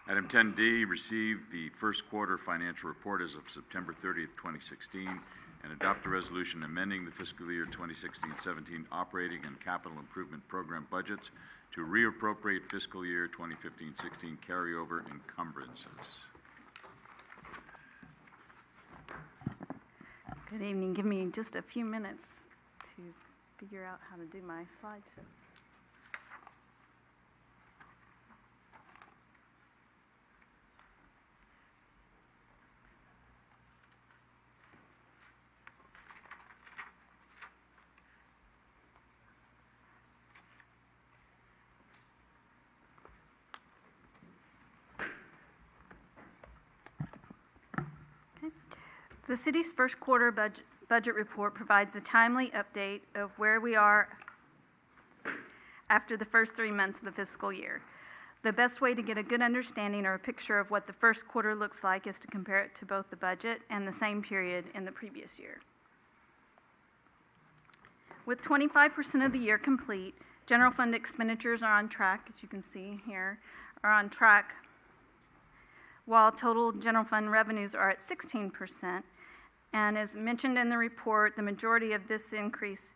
Item 10D, receive the first quarter financial report as of September 30th, 2016, and adopt a resolution amending the fiscal year 2016-17 operating and capital improvement program budgets to reappropriate fiscal year 2015-16 carryover encumbrances. Good evening. Give me just a few minutes to figure out how to do my slideshow. The city's first quarter budget report provides a timely update of where we are after the first 3 months of the fiscal year. The best way to get a good understanding or a picture of what the first quarter looks like is to compare it to both the budget and the same period in the previous year. With 25% of the year complete, general fund expenditures are on track, as you can see here, are on track, while total general fund revenues are at 16%. And as mentioned in the report, the majority of this increase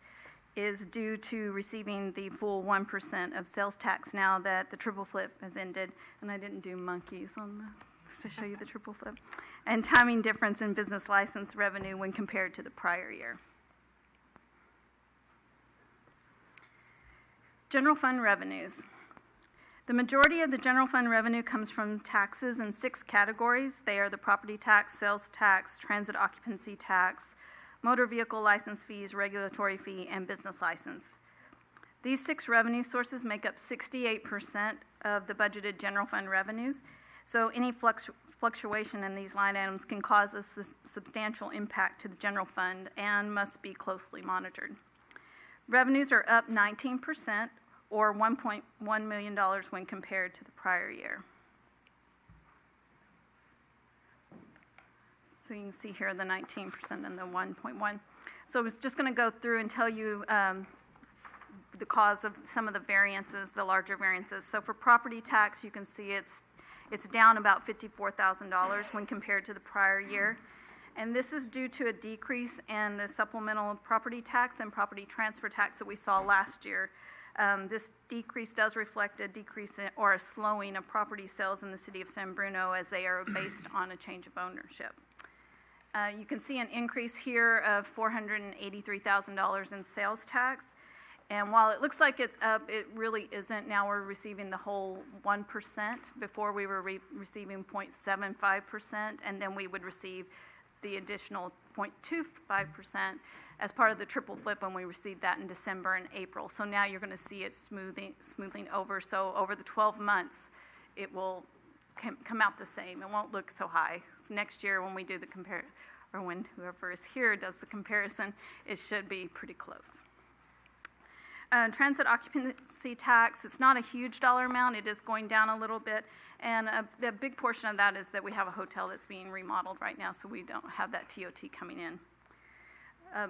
is due to receiving the full 1% of sales tax now that the triple flip has ended. And I didn't do monkeys to show you the triple flip. And timing difference in business license revenue when compared to the prior year. General fund revenues. The majority of the general fund revenue comes from taxes in 6 categories. They are the property tax, sales tax, transit occupancy tax, motor vehicle license fees, regulatory fee, and business license. These 6 revenue sources make up 68% of the budgeted general fund revenues. So any fluctuation in these line items can cause a substantial impact to the general fund and must be closely monitored. Revenues are up 19%. Or $1.1 million when compared to the prior year. So you can see here the 19% and the 1.1. So I was just going to go through and tell you the cause of some of the variances, the larger variances. So for property tax, you can see it's down about $54,000 when compared to the prior year. And this is due to a decrease in the supplemental property tax and property transfer tax that we saw last year. This decrease does reflect a decrease or a slowing of property sales in the city of San Bruno as they are based on a change of ownership. You can see an increase here of $483,000 in sales tax. And while it looks like it's up, it really isn't. Now we're receiving the whole 1%. Before we were receiving 0.75%, and then we would receive the additional 0.25% as part of the triple flip when we received that in December and April. So now you're going to see it smoothing over. So over the 12 months, it will come out the same. It won't look so high. So next year when we do the or when whoever is here does the comparison, it should be pretty close. Transit occupancy tax, it's not a huge dollar amount. It is going down a little bit. And a big portion of that is that we have a hotel that's being remodeled right now, so we don't have that TOT coming in.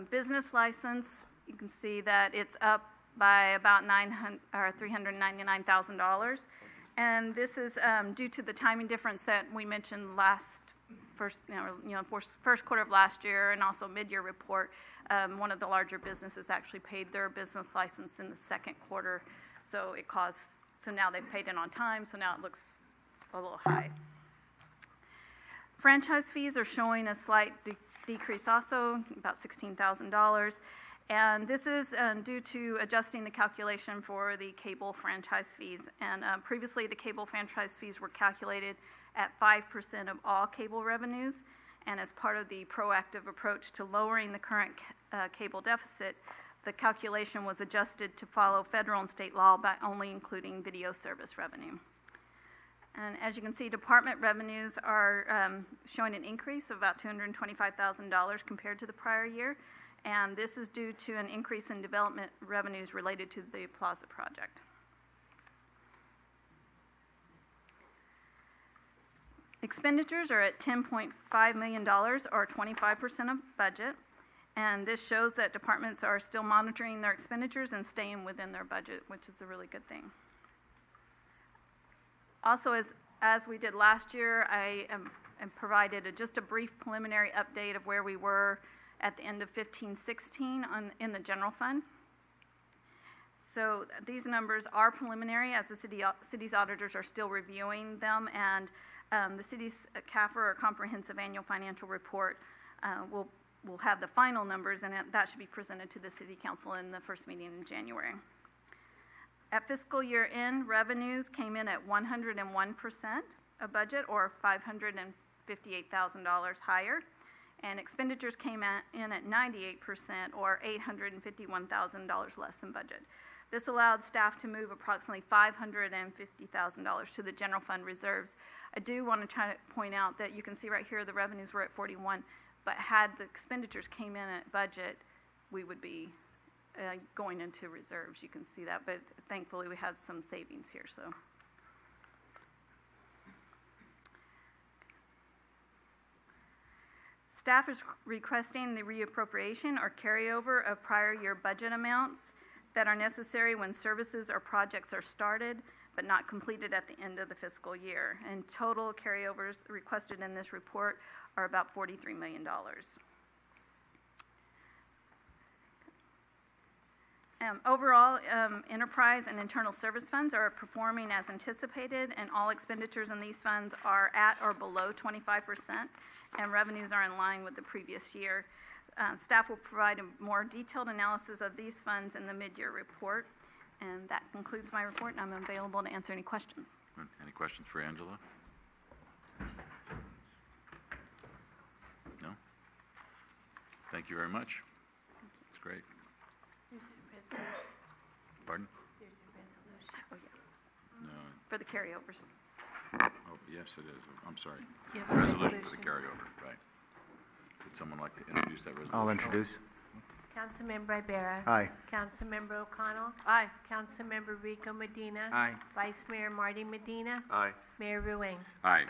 Business license, you can see that it's up by about $399,000. And this is due to the timing difference that we mentioned first quarter of last year and also mid-year report. One of the larger businesses actually paid their business license in the second quarter, so now they've paid it on time, so now it looks a little high. Franchise fees are showing a slight decrease also, about $16,000. And this is due to adjusting the calculation for the cable franchise fees. And previously, the cable franchise fees were calculated at 5% of all cable revenues. And as part of the proactive approach to lowering the current cable deficit, the calculation was adjusted to follow federal and state law by only including video service revenue. And as you can see, department revenues are showing an increase of about $225,000 compared to the prior year. And this is due to an increase in development revenues related to the Plaza project. Expenditures are at $10.5 million, or 25% of budget. And this shows that departments are still monitoring their expenditures and staying within their budget, which is a really good thing. Also, as As we did last year, I provided just a brief preliminary update of where we were at the end of 15-16 in the general fund. So these numbers are preliminary, as the city's auditors are still reviewing them, and the city's CAFR, or Comprehensive Annual Financial Report, will have the final numbers, and that should be presented to the City Council in the first meeting in January. At fiscal year end, revenues came in at 101% of budget, or $558,000 higher, and expenditures came in at 98%, or $851,000 less than budget. This allowed staff to move approximately $550,000 to the general fund reserves. I do want to try to point out that you can see right here the revenues were at 41, but had the expenditures came in at budget, we would be going into reserves. You can see that, but thankfully we had some savings here. So. Staff is requesting the reappropriation or carryover of prior year budget amounts that are necessary when services or projects are started but not completed at the end of the fiscal year. And total carryovers requested in this report are about $43 million. Overall, enterprise and internal service funds are performing as anticipated, and all expenditures in these funds are at or below 25%, and revenues are in line with the previous year. Staff will provide a more detailed analysis of these funds in the mid-year report, and that concludes my report, and I'm available to answer any questions. Any questions for Angela? No? Thank you very much. It's great. Pardon? There's a resolution. Oh, yeah. No. For the carryovers. Oh, yes, it is. I'm sorry. Resolution for the carryover, right. Would someone like to introduce that resolution? I'll introduce. Councilmember Ibarra. Aye. Councilmember O'Connell. Aye. Councilmember Rico Medina. Aye. Vice Mayor Marty Medina. Aye. Mayor Ruane. Aye.